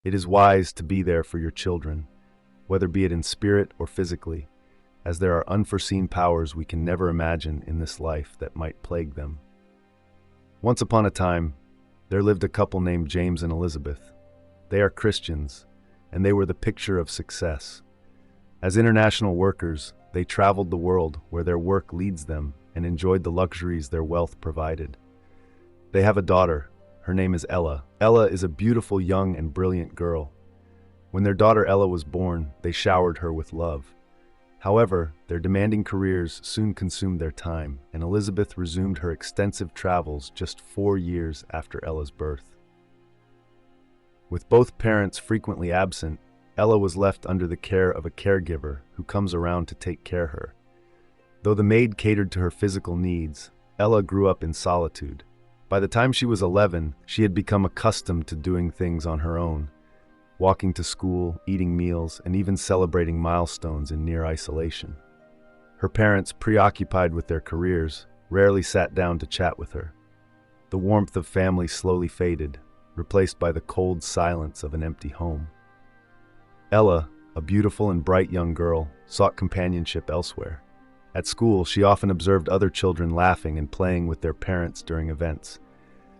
It is wise to be there for your children, whether be it in spirit or physically, as there are unforeseen powers we can never imagine in this life that might plague them. Once upon a time, there lived a couple named James and Elizabeth. They are Christians, and they were the picture of success. As international workers, they traveled the world where their work leads them and enjoyed the luxuries their wealth provided. They have a daughter. Her name is Ella. Ella is a beautiful young and brilliant girl. When their daughter Ella was born, they showered her with love. However, their demanding careers soon consumed their time, and Elizabeth resumed her extensive travels just 4 years after Ella's birth. With both parents frequently absent, Ella was left under the care of a caregiver who comes around to take care of her. Though the maid catered to her physical needs, Ella grew up in solitude. By the time she was 11, she had become accustomed to doing things on her own, walking to school, eating meals, and even celebrating milestones in near isolation. Her parents, preoccupied with their careers, rarely sat down to chat with her. The warmth of family slowly faded, replaced by the cold silence of an empty home. Ella, a beautiful and bright young girl, sought companionship elsewhere. At school, she often observed other children laughing and playing with their parents during events,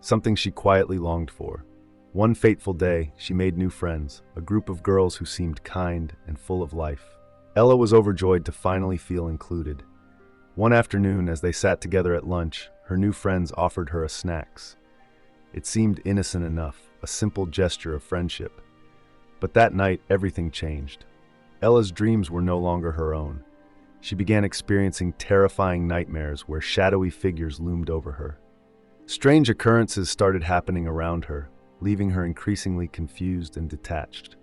something she quietly longed for. One fateful day, she made new friends, a group of girls who seemed kind and full of life. Ella was overjoyed to finally feel included. One afternoon, as they sat together at lunch, her new friends offered her snacks. It seemed innocent enough, a simple gesture of friendship. But that night, everything changed. Ella's dreams were no longer her own. She began experiencing terrifying nightmares where shadowy figures loomed over her. Strange occurrences started happening around her, leaving her increasingly confused and detached.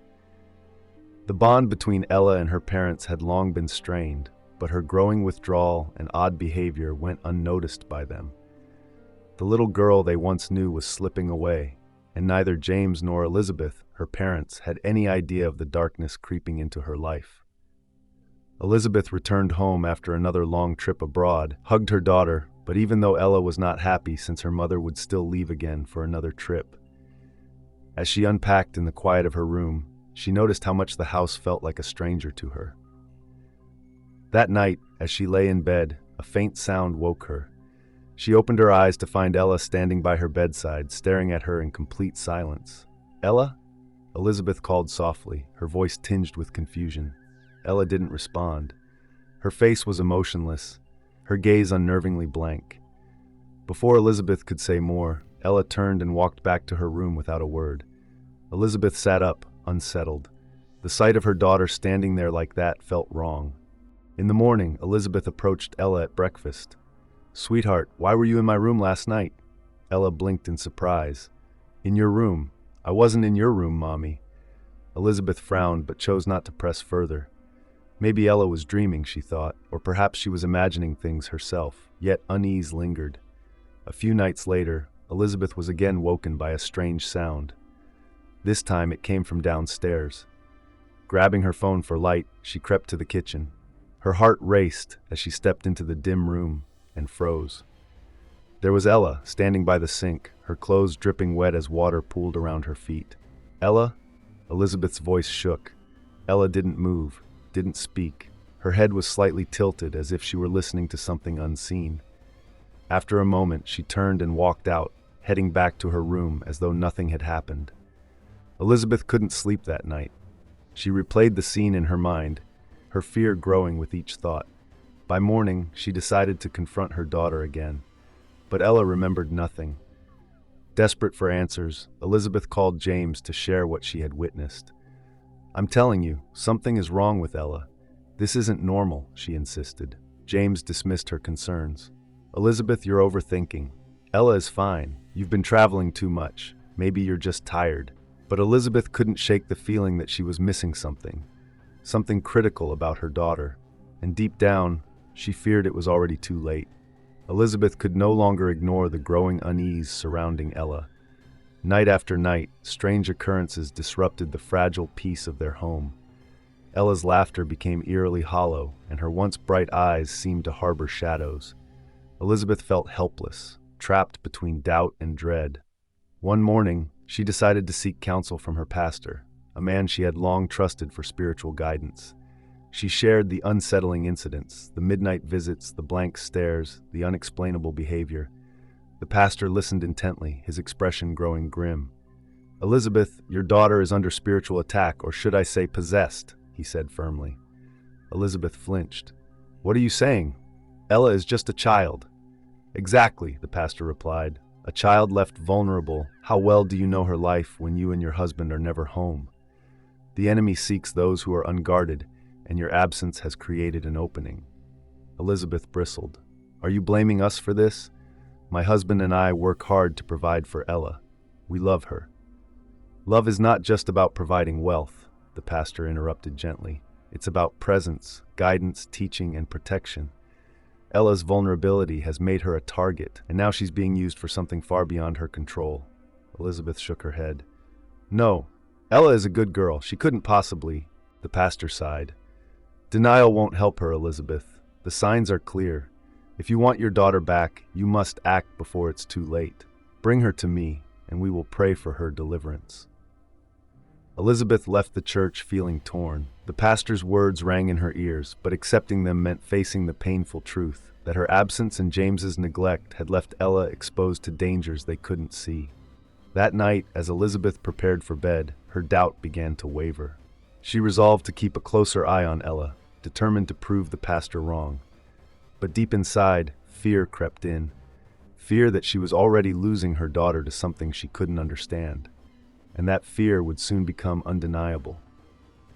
The bond between Ella and her parents had long been strained, but her growing withdrawal and odd behavior went unnoticed by them. The little girl they once knew was slipping away, and neither James nor Elizabeth, her parents, had any idea of the darkness creeping into her life. Elizabeth returned home after another long trip abroad, hugged her daughter, but even though Ella was not happy since her mother would still leave again for another trip. As she unpacked in the quiet of her room, she noticed how much the house felt like a stranger to her. That night, as she lay in bed, a faint sound woke her. She opened her eyes to find Ella standing by her bedside, staring at her in complete silence. "Ella?" Elizabeth called softly, her voice tinged with confusion. Ella didn't respond. Her face was emotionless, her gaze unnervingly blank. Before Elizabeth could say more, Ella turned and walked back to her room without a word. Elizabeth sat up, unsettled. The sight of her daughter standing there like that felt wrong. In the morning, Elizabeth approached Ella at breakfast. "Sweetheart, why were you in my room last night?" Ella blinked in surprise. "In your room. I wasn't in your room, Mommy." Elizabeth frowned but chose not to press further. Maybe Ella was dreaming, she thought, or perhaps she was imagining things herself, yet unease lingered. A few nights later, Elizabeth was again woken by a strange sound. This time it came from downstairs. Grabbing her phone for light, she crept to the kitchen. Her heart raced as she stepped into the dim room and froze. There was Ella, standing by the sink, her clothes dripping wet as water pooled around her feet. "Ella?" Elizabeth's voice shook. Ella didn't move, didn't speak. Her head was slightly tilted as if she were listening to something unseen. After a moment, she turned and walked out, heading back to her room as though nothing had happened. Elizabeth couldn't sleep that night. She replayed the scene in her mind, her fear growing with each thought. By morning, she decided to confront her daughter again. But Ella remembered nothing. Desperate for answers, Elizabeth called James to share what she had witnessed. "I'm telling you, something is wrong with Ella. This isn't normal," she insisted. James dismissed her concerns. "Elizabeth, you're overthinking. Ella is fine. You've been traveling too much. Maybe you're just tired." But Elizabeth couldn't shake the feeling that she was missing something critical about her daughter. And deep down, she feared it was already too late. Elizabeth could no longer ignore the growing unease surrounding Ella. Night after night, strange occurrences disrupted the fragile peace of their home. Ella's laughter became eerily hollow, and her once bright eyes seemed to harbor shadows. Elizabeth felt helpless, trapped between doubt and dread. One morning, she decided to seek counsel from her pastor. a man she had long trusted for spiritual guidance. She shared the unsettling incidents, the midnight visits, the blank stares, the unexplainable behavior. The pastor listened intently, his expression growing grim. "Elizabeth, your daughter is under spiritual attack, or should I say possessed," he said firmly. Elizabeth flinched. "What are you saying? Ella is just a child." "Exactly," the pastor replied. "A child left vulnerable. How well do you know her life when you and your husband are never home? The enemy seeks those who are unguarded, and your absence has created an opening." Elizabeth bristled. "Are you blaming us for this? My husband and I work hard to provide for Ella. We love her." "Love is not just about providing wealth," the pastor interrupted gently. "It's about presence, guidance, teaching, and protection. Ella's vulnerability has made her a target, and now she's being used for something far beyond her control." Elizabeth shook her head. "No, Ella is a good girl. She couldn't possibly," the pastor sighed. "Denial won't help her, Elizabeth. The signs are clear. If you want your daughter back, you must act before it's too late. Bring her to me, and we will pray for her deliverance." Elizabeth left the church feeling torn. The pastor's words rang in her ears, but accepting them meant facing the painful truth that her absence and James's neglect had left Ella exposed to dangers they couldn't see. That night, as Elizabeth prepared for bed, her doubt began to waver. She resolved to keep a closer eye on Ella, determined to prove the pastor wrong. But deep inside, fear crept in. Fear that she was already losing her daughter to something she couldn't understand. And that fear would soon become undeniable.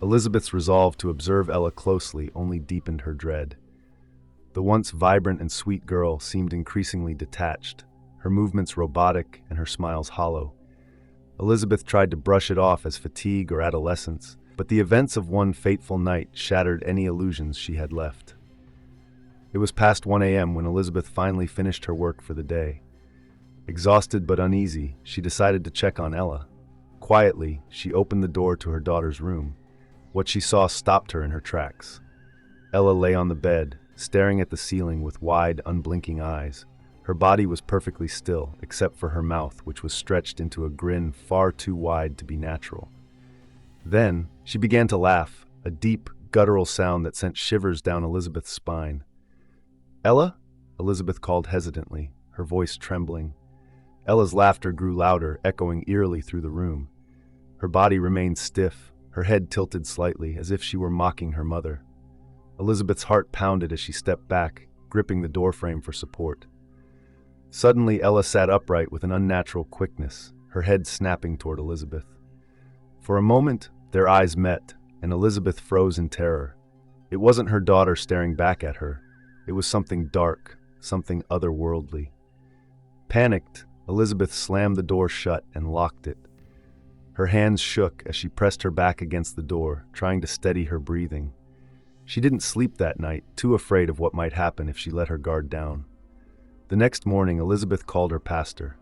Elizabeth's resolve to observe Ella closely only deepened her dread. The once vibrant and sweet girl seemed increasingly detached, her movements robotic and her smiles hollow. Elizabeth tried to brush it off as fatigue or adolescence, but the events of one fateful night shattered any illusions she had left. It was past 1 a.m. when Elizabeth finally finished her work for the day. Exhausted but uneasy, she decided to check on Ella. Quietly, she opened the door to her daughter's room. What she saw stopped her in her tracks. Ella lay on the bed, staring at the ceiling with wide, unblinking eyes. Her body was perfectly still, except for her mouth, which was stretched into a grin far too wide to be natural. Then, she began to laugh, a deep, guttural sound that sent shivers down Elizabeth's spine. "Ella?" Elizabeth called hesitantly, her voice trembling. Ella's laughter grew louder, echoing eerily through the room. Her body remained stiff, her head tilted slightly, as if she were mocking her mother. Elizabeth's heart pounded as she stepped back, gripping the doorframe for support. Suddenly, Ella sat upright with an unnatural quickness, her head snapping toward Elizabeth. For a moment, their eyes met, and Elizabeth froze in terror. It wasn't her daughter staring back at her. It was something dark, something otherworldly. Panicked, Elizabeth slammed the door shut and locked it. Her hands shook as she pressed her back against the door, trying to steady her breathing. She didn't sleep that night, too afraid of what might happen if she let her guard down. The next morning, Elizabeth called her pastor.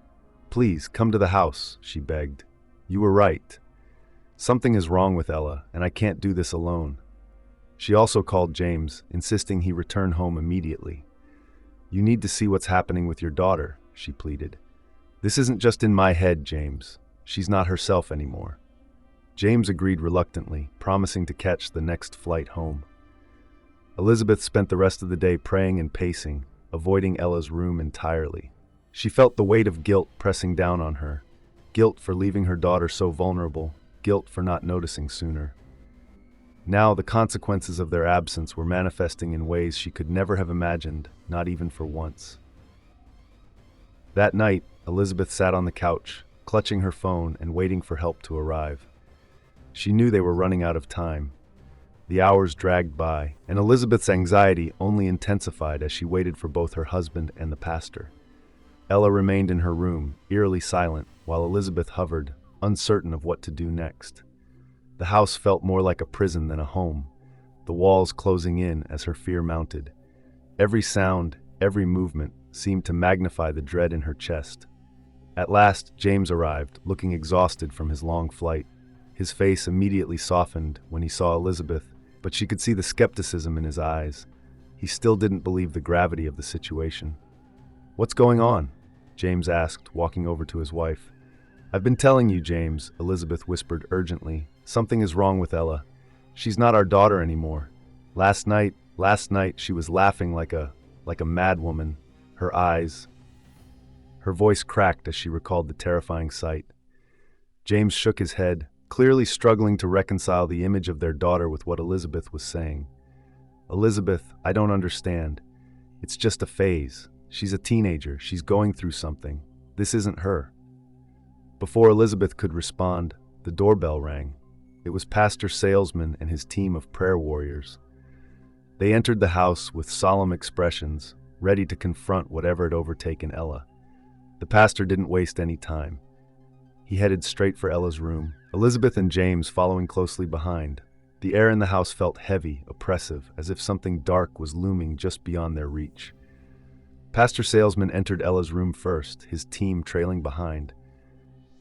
"Please, come to the house," she begged. "You were right. Something is wrong with Ella, and I can't do this alone." She also called James, insisting he return home immediately. "You need to see what's happening with your daughter," she pleaded. "This isn't just in my head, James. She's not herself anymore." James agreed reluctantly, promising to catch the next flight home. Elizabeth spent the rest of the day praying and pacing, avoiding Ella's room entirely. She felt the weight of guilt pressing down on her. Guilt for leaving her daughter so vulnerable, guilt for not noticing sooner. Now the consequences of their absence were manifesting in ways she could never have imagined, not even for once. That night, Elizabeth sat on the couch, clutching her phone and waiting for help to arrive. She knew they were running out of time. The hours dragged by, and Elizabeth's anxiety only intensified as she waited for both her husband and the pastor. Ella remained in her room, eerily silent, while Elizabeth hovered, uncertain of what to do next. The house felt more like a prison than a home, the walls closing in as her fear mounted. Every sound, every movement seemed to magnify the dread in her chest. At last, James arrived, looking exhausted from his long flight. His face immediately softened when he saw Elizabeth, but she could see the skepticism in his eyes. He still didn't believe the gravity of the situation. "What's going on?" James asked, walking over to his wife. "I've been telling you, James," Elizabeth whispered urgently, Something is wrong with Ella. She's not our daughter anymore. Last night, she was laughing like a madwoman. Her voice cracked as she recalled the terrifying sight. James shook his head, clearly struggling to reconcile the image of their daughter with what Elizabeth was saying. Elizabeth, I don't understand. It's just a phase. She's a teenager. She's going through something. This isn't her. Before Elizabeth could respond, the doorbell rang. It was Pastor Salesman and his team of prayer warriors. They entered the house with solemn expressions, ready to confront whatever had overtaken Ella. The pastor didn't waste any time. He headed straight for Ella's room, Elizabeth and James following closely behind. The air in the house felt heavy, oppressive, as if something dark was looming just beyond their reach. Pastor Salesman entered Ella's room first, his team trailing behind.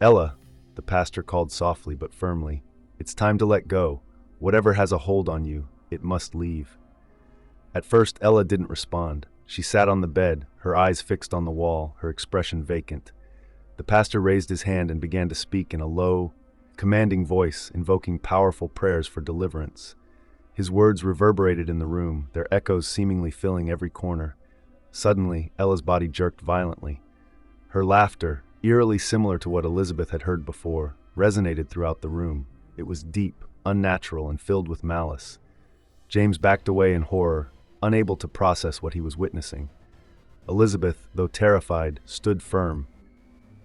"Ella," the pastor called softly but firmly, "it's time to let go. Whatever has a hold on you, it must leave." At first, Ella didn't respond. She sat on the bed, her eyes fixed on the wall, her expression vacant. The pastor raised his hand and began to speak in a low, commanding voice, invoking powerful prayers for deliverance. His words reverberated in the room, their echoes seemingly filling every corner. Suddenly, Ella's body jerked violently. Her laughter, eerily similar to what Elizabeth had heard before, resonated throughout the room. It was deep, unnatural, and filled with malice. James backed away in horror, unable to process what he was witnessing. Elizabeth, though terrified, stood firm.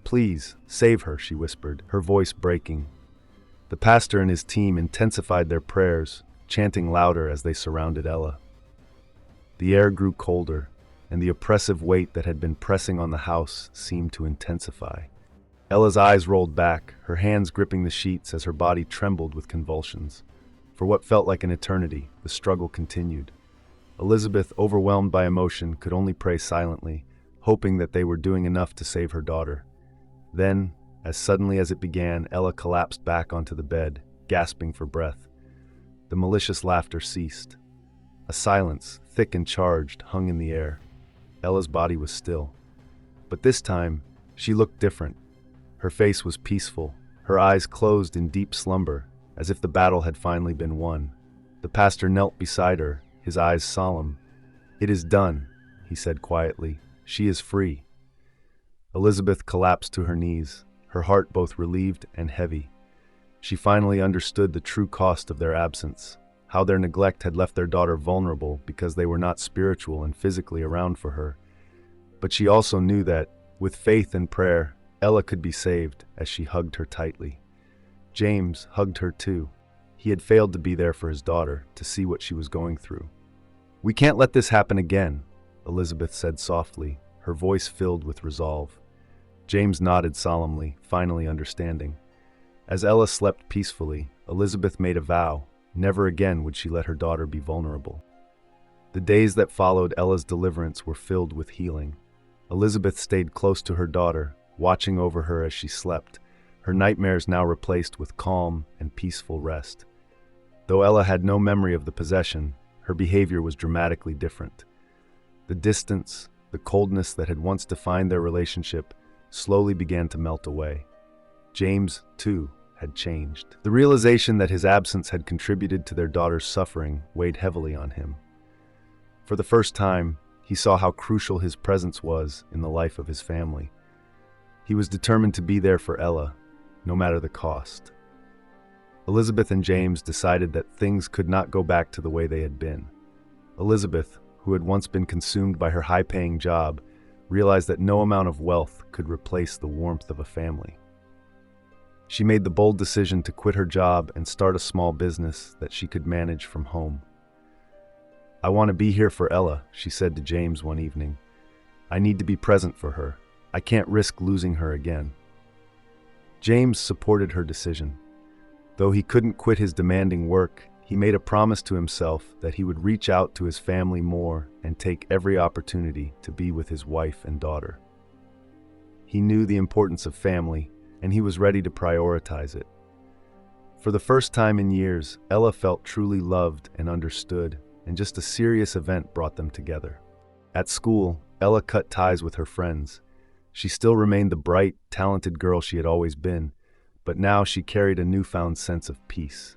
"Please, save her," she whispered, her voice breaking. The pastor and his team intensified their prayers, chanting louder as they surrounded Ella. The air grew colder, and the oppressive weight that had been pressing on the house seemed to intensify. Ella's eyes rolled back, her hands gripping the sheets as her body trembled with convulsions. For what felt like an eternity, the struggle continued. Elizabeth, overwhelmed by emotion, could only pray silently, hoping that they were doing enough to save her daughter. Then, as suddenly as it began, Ella collapsed back onto the bed, gasping for breath. The malicious laughter ceased. A silence, thick and charged, hung in the air. Ella's body was still. But this time, she looked different. Her face was peaceful, her eyes closed in deep slumber, as if the battle had finally been won. The pastor knelt beside her, his eyes solemn. "It is done," he said quietly. "She is free." Elizabeth collapsed to her knees, her heart both relieved and heavy. She finally understood the true cost of their absence, how their neglect had left their daughter vulnerable because they were not spiritual and physically around for her. But she also knew that, with faith and prayer, Ella could be saved as she hugged her tightly. James hugged her too. He had failed to be there for his daughter, to see what she was going through. "We can't let this happen again," Elizabeth said softly, her voice filled with resolve. James nodded solemnly, finally understanding. As Ella slept peacefully, Elizabeth made a vow. Never again would she let her daughter be vulnerable. The days that followed Ella's deliverance were filled with healing. Elizabeth stayed close to her daughter, watching over her as she slept, her nightmares now replaced with calm and peaceful rest. Though Ella had no memory of the possession, her behavior was dramatically different. The distance, the coldness that had once defined their relationship, slowly began to melt away. James, too, had changed. The realization that his absence had contributed to their daughter's suffering weighed heavily on him. For the first time, he saw how crucial his presence was in the life of his family. He was determined to be there for Ella, no matter the cost. Elizabeth and James decided that things could not go back to the way they had been. Elizabeth, who had once been consumed by her high-paying job, realized that no amount of wealth could replace the warmth of a family. She made the bold decision to quit her job and start a small business that she could manage from home. "I want to be here for Ella," she said to James one evening. "I need to be present for her. I can't risk losing her again." James supported her decision. Though he couldn't quit his demanding work, he made a promise to himself that he would reach out to his family more and take every opportunity to be with his wife and daughter. He knew the importance of family, and he was ready to prioritize it. For the first time in years, Ella felt truly loved and understood, and just a serious event brought them together. At school, Ella cut ties with her friends. She still remained the bright, talented girl she had always been, but now she carried a newfound sense of peace.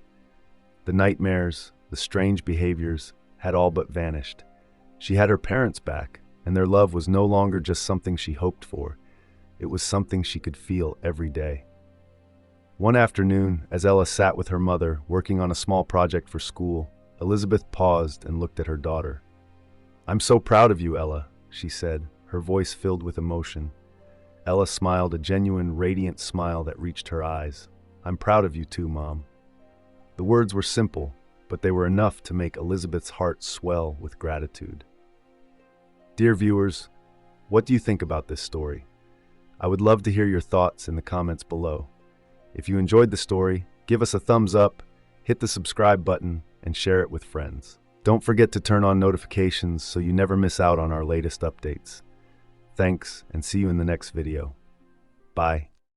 The nightmares, the strange behaviors, had all but vanished. She had her parents back, and their love was no longer just something she hoped for. It was something she could feel every day. One afternoon, as Ella sat with her mother, working on a small project for school, Elizabeth paused and looked at her daughter. "I'm so proud of you, Ella," she said, her voice filled with emotion. Ella smiled, a genuine, radiant smile that reached her eyes. "I'm proud of you too, Mom." The words were simple, but they were enough to make Elizabeth's heart swell with gratitude. Dear viewers, what do you think about this story? I would love to hear your thoughts in the comments below. If you enjoyed the story, give us a thumbs up, hit the subscribe button, and share it with friends. Don't forget to turn on notifications so you never miss out on our latest updates. Thanks, and see you in the next video. Bye.